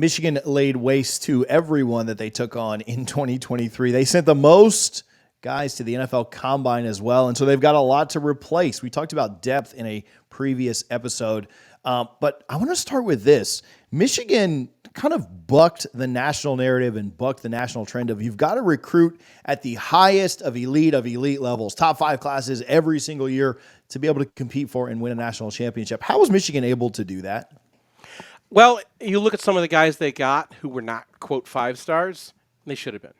Michigan laid waste to everyone that they took on in 2023. They sent the most guys to the NFL Combine as well, and so they've got a lot to replace. We talked about depth in a previous episode, but I want to start with this. Michigan kind of bucked the national narrative and bucked the national trend of you've got to recruit at the highest of elite levels, top 5 classes every single year to be able to compete for and win a national championship. How was Michigan able to do that? Well, you look at some of the guys they got who were not, quote, 5 stars, they should have been.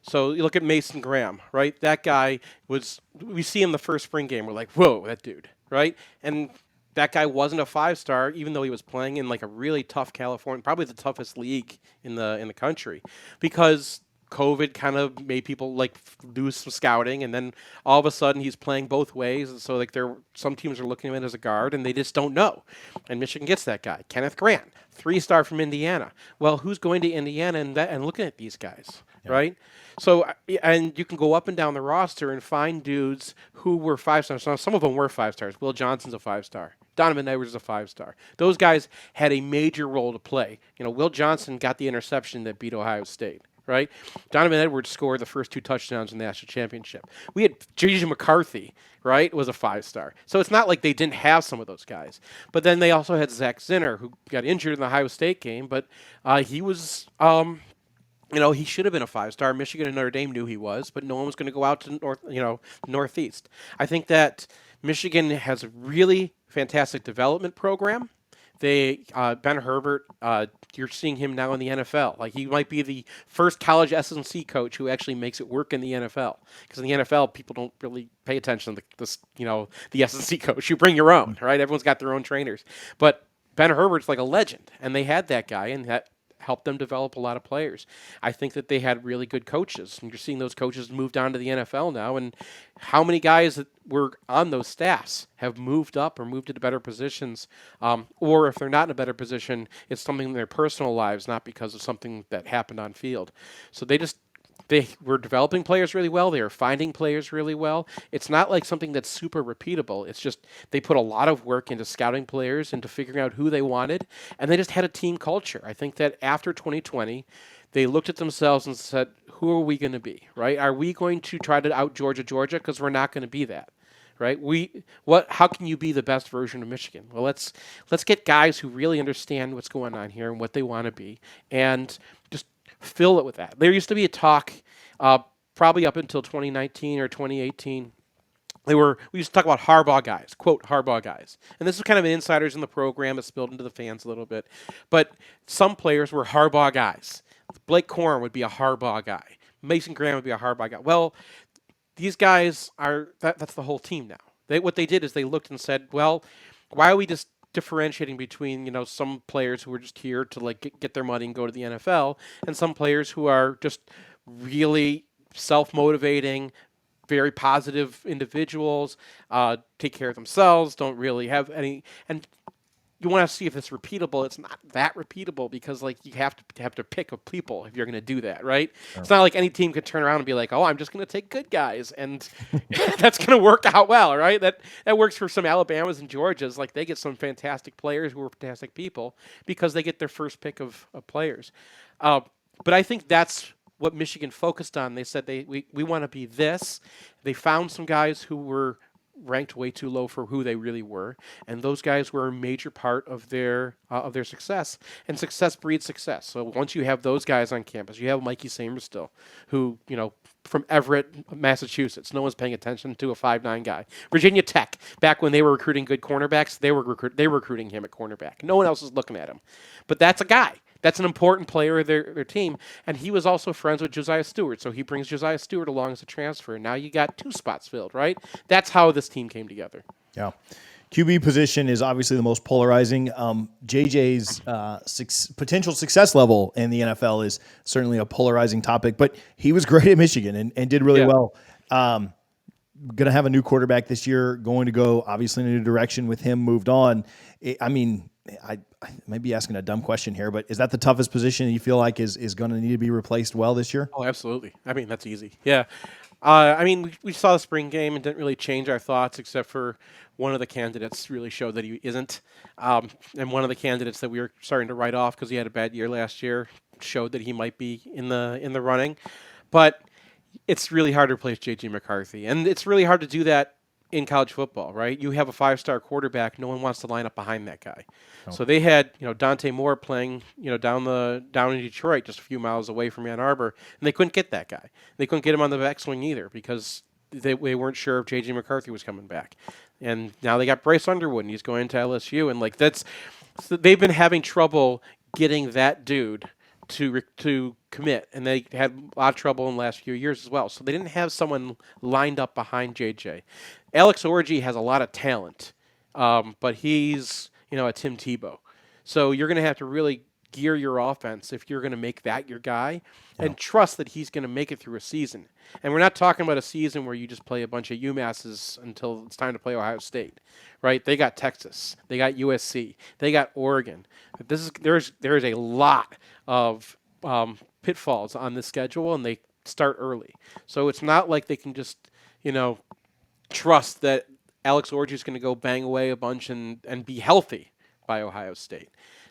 So you look at Mason Graham, right? That guy we see him the first spring game, we're like, whoa, that dude, right? And that guy wasn't a 5-star, even though he was playing in like a really tough California, probably the toughest league in the country, because COVID kind of made people like do some scouting, and then all of a sudden he's playing both ways, and so like some teams are looking at him as a guard, and they just don't know. And Michigan gets that guy, Kenneth Grant, 3-star from Indiana. Well, who's going to Indiana and looking at these guys, right? So, and you can go up and down the roster and find dudes who were 5-stars. Now, some of them were 5-stars. Will Johnson's a 5-star. Donovan Edwards is a 5-star. Those guys had a major role to play. Will Johnson got the interception that beat Ohio State, right? Donovan Edwards scored the first 2 touchdowns in the national championship. We had J.J. McCarthy, right, was a 5-star. So it's not like they didn't have some of those guys. But then they also had Zach Zinner, who got injured in the Ohio State game, but he was he should have been a 5-star. Michigan and Notre Dame knew he was, but no one was going to go out to Northeast. I think that Michigan has a really fantastic development program. Ben Herbert, you're seeing him now in the NFL. Like, he might be the first college S&C coach who actually makes it work in the NFL. Because in the NFL, people don't really pay attention to the S&C coach. You bring your own, right? Everyone's got their own trainers. But Ben Herbert's like a legend, and they had that guy, and that helped them develop a lot of players. I think that they had really good coaches, and you're seeing those coaches move down to the NFL now, and how many guys that were on those staffs have moved up or moved into better positions, or if they're not in a better position, it's something in their personal lives, not because of something that happened on field. So they were developing players really well. They were finding players really well. It's not like something that's super repeatable. It's just they put a lot of work into scouting players, into figuring out who they wanted, and they just had a team culture. I think that after 2020, they looked at themselves and said, who are we going to be, right? Are we going to try to out Georgia? Because we're not going to be that. Right? How can you be the best version of Michigan? Well, let's get guys who really understand what's going on here and what they want to be, and just fill it with that. There used to be a talk, probably up until 2019 or 2018. We used to talk about Harbaugh guys, quote, Harbaugh guys. And this is kind of an insiders in the program that spilled into the fans a little bit. But some players were Harbaugh guys. Blake Corum would be a Harbaugh guy. Mason Graham would be a Harbaugh guy. Well, these guys that's the whole team now. What they did is they looked and said, well, why are we just differentiating between some players who are just here to like get their money and go to the NFL, and some players who are just really self-motivating, very positive individuals, take care of themselves, don't really have any, and you want to see if it's repeatable. It's not that repeatable because like you have to pick a people if you're going to do that, right? Sure. It's not like any team could turn around and be like, oh, I'm just going to take good guys, and that's going to work out well, right? That works for some Alabamas and Georgias. Like, they get some fantastic players who are fantastic people because they get their first pick of players. But I think that's what Michigan focused on. They said we want to be this. They found some guys who were ranked way too low for who they really were, and those guys were a major part of their success. And success breeds success. So once you have those guys on campus, you have Mikey Samerstill, who from Everett, Massachusetts. No one's paying attention to a 5'9" guy. Virginia Tech, back when they were recruiting good cornerbacks, they were recruiting him at cornerback. No one else is looking at him, but that's a guy. That's an important player of their team. And he was also friends with Josiah Stewart, so he brings Josiah Stewart along as a transfer. Now you got 2 spots filled, right? That's how this team came together. Yeah. QB position is obviously the most polarizing. JJ's potential success level in the NFL is certainly a polarizing topic, but he was great at Michigan and did really well. Going to have a new quarterback this year, going to go obviously in a new direction with him moved on. I might be asking a dumb question here, but is that the toughest position you feel like is going to need to be replaced well this year? Oh, absolutely. I mean, that's easy. Yeah. I mean, we saw the spring game and didn't really change our thoughts, except for one of the candidates really showed that he isn't, and one of the candidates that we were starting to write off because he had a bad year last year showed that he might be in the running, but it's really hard to replace J.J. McCarthy, and it's really hard to do that in college football, right? You have a five-star quarterback, no one wants to line up behind that guy. So they had, Dante Moore playing, down in Detroit, just a few miles away from Ann Arbor, and they couldn't get that guy. They couldn't get him on the back swing either because they weren't sure if J.J. McCarthy was coming back. And now they got Bryce Underwood, and he's going to LSU, and so they've been having trouble getting that dude to commit, and they had a lot of trouble in the last few years as well. So they didn't have someone lined up behind JJ. Alex Orji has a lot of talent, but he's a Tim Tebow. So you're going to have to really gear your offense if you're going to make that your guy, and trust that he's going to make it through a season. And we're not talking about a season where you just play a bunch of UMasses until it's time to play Ohio State, right? They got Texas, they got USC, they got Oregon. There is a lot of pitfalls on this schedule, and they start early. So it's not like they can just trust that Alex Orji is going to go bang away a bunch and be healthy by Ohio State.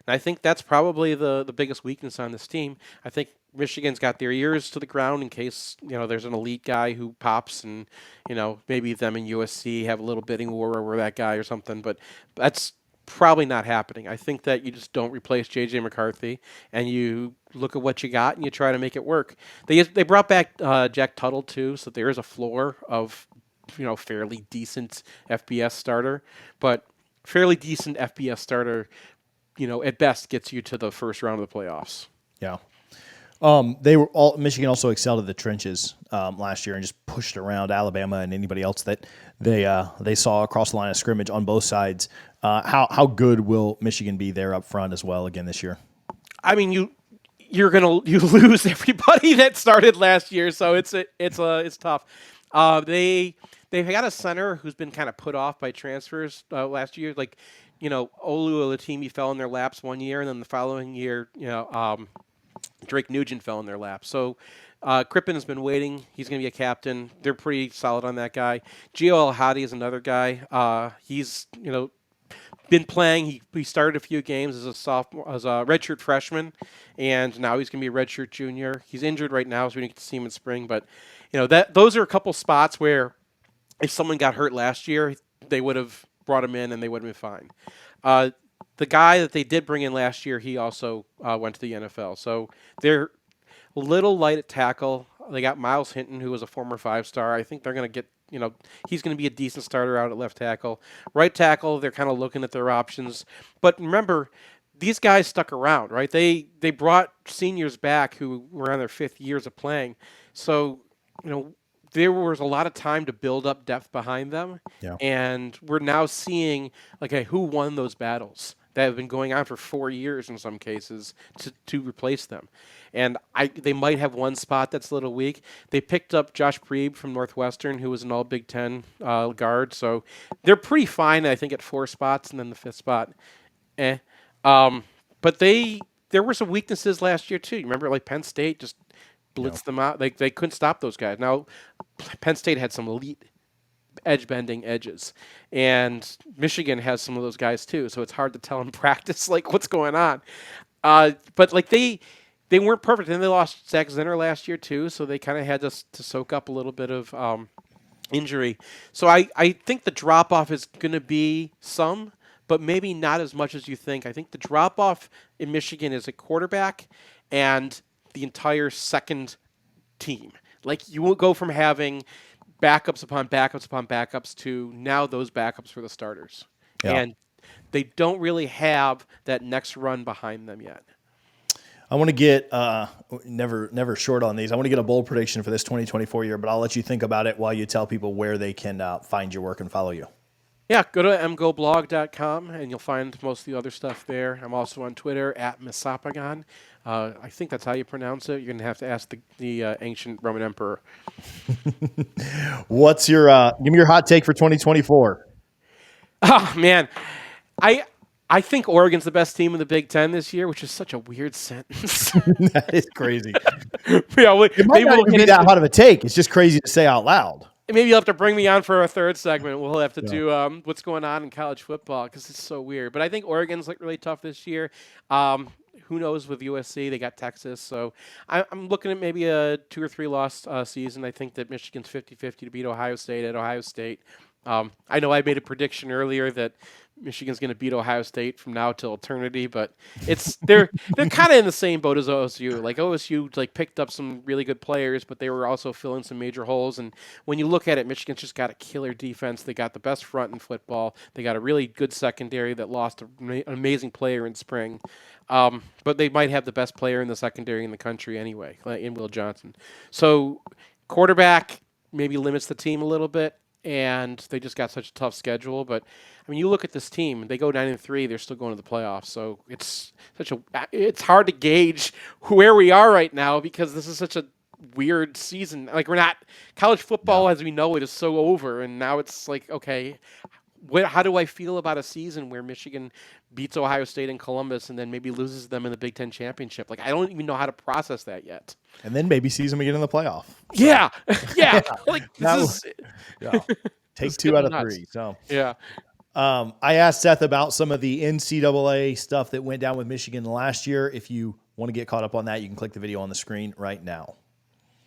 And I think that's probably the biggest weakness on this team. I think Michigan's got their ears to the ground in case there's an elite guy who pops, and maybe them and USC have a little bidding war over that guy or something. But that's probably not happening. I think that you just don't replace J.J. McCarthy, and you look at what you got and you try to make it work. They brought back Jack Tuttle too, so there is a floor of fairly decent FBS starter, but fairly decent FBS starter, at best gets you to the first round of the playoffs. Yeah. Michigan also excelled at the trenches last year and just pushed around Alabama and anybody else that they saw across the line of scrimmage on both sides. How good will Michigan be there up front as well again this year? I mean, you lose everybody that started last year, so it's tough. They've got a center who's been kind of put off by transfers last year, like Olu Olatimi fell in their laps one year, and then the following year, Drake Nugent fell in their lap. So Crippen has been waiting. He's going to be a captain. They're pretty solid on that guy. Gio El-Hadi is another guy. He's been playing. He started a few games as a sophomore, as a redshirt freshman, and now he's going to be a redshirt junior. He's injured right now, so we didn't get to see him in spring. But those are a couple spots where if someone got hurt last year, they would have brought him in and they would have been fine. The guy that they did bring in last year, he also went to the NFL. So they're a little light at tackle. They got Miles Hinton, who was a former five-star. I think they're going to get, he's going to be a decent starter out at left tackle. Right tackle, they're kind of looking at their options. But remember, these guys stuck around, right? They brought seniors back who were on their fifth years of playing. So, there was a lot of time to build up depth behind them. Yeah. And we're now seeing, who won those battles that have been going on for 4 years in some cases to replace them. And they might have one spot that's a little weak. They picked up Josh Preeb from Northwestern, who was an all Big Ten guard. So they're pretty fine, I think, at 4 spots, and then the 5th spot. But there were some weaknesses last year, too. You remember, Penn State just blitzed them out. They couldn't stop those guys. Now, Penn State had some elite edge-bending edges, and Michigan has some of those guys too. So it's hard to tell in practice what's going on. But they weren't perfect, and they lost Zach Zinner last year too. So they kind of had to soak up a little bit of injury. So I think the drop-off is going to be some, but maybe not as much as you think. I think the drop-off in Michigan is a quarterback and the entire second team. You will go from having backups upon backups upon backups to now those backups for the starters. Yeah. And they don't really have that next run behind them yet. I want to get never short on these. I want to get a bold prediction for this 2024 year, but I'll let you think about it while you tell people where they can find your work and follow you. Yeah, go to mgoblog.com, and you'll find most of the other stuff there. I'm also on Twitter at Misapagan. I think that's how you pronounce it. You're going to have to ask the ancient Roman emperor. What's your give me your hot take for 2024? Oh, man. I think Oregon's the best team in the Big Ten this year, which is such a weird sentence. That is crazy. Yeah, It might maybe not we'll even get be that into. hot of a take. It's just crazy to say out loud. Maybe you'll have to bring me on for a third segment. We'll have to Yeah. do what's going on in college football because it's so weird. But I think Oregon's like really tough this year. Who knows with USC? They got Texas. So I'm looking at maybe a 2 or 3 loss season. I think that Michigan's 50-50 to beat Ohio State at Ohio State. I know I made a prediction earlier that Michigan's going to beat Ohio State from now till eternity, but they're kind of in the same boat as OSU. Like OSU picked up some really good players, but they were also filling some major holes. And when you look at it, Michigan's just got a killer defense. They got the best front in football. They got a really good secondary that lost an amazing player in spring. But they might have the best player in the secondary in the country anyway, in Will Johnson. So quarterback maybe limits the team a little bit, and they just got such a tough schedule. But I mean, you look at this team; they go 9-3, they're still going to the playoffs. So it's hard to gauge where we are right now because this is such a weird season. Like we're not college football as we know it is so over, and now it's like okay. How do I feel about a season where Michigan beats Ohio State and Columbus and then maybe loses them in the Big Ten championship? Like I don't even know how to process that yet. And then maybe sees them again in the playoff. So. Yeah, yeah. Like this is yeah. Take it's 2 out of nuts. 3. So Yeah. I asked Seth about some of the NCAA stuff that went down with Michigan last year. If you want to get caught up on that, you can click the video on the screen right now.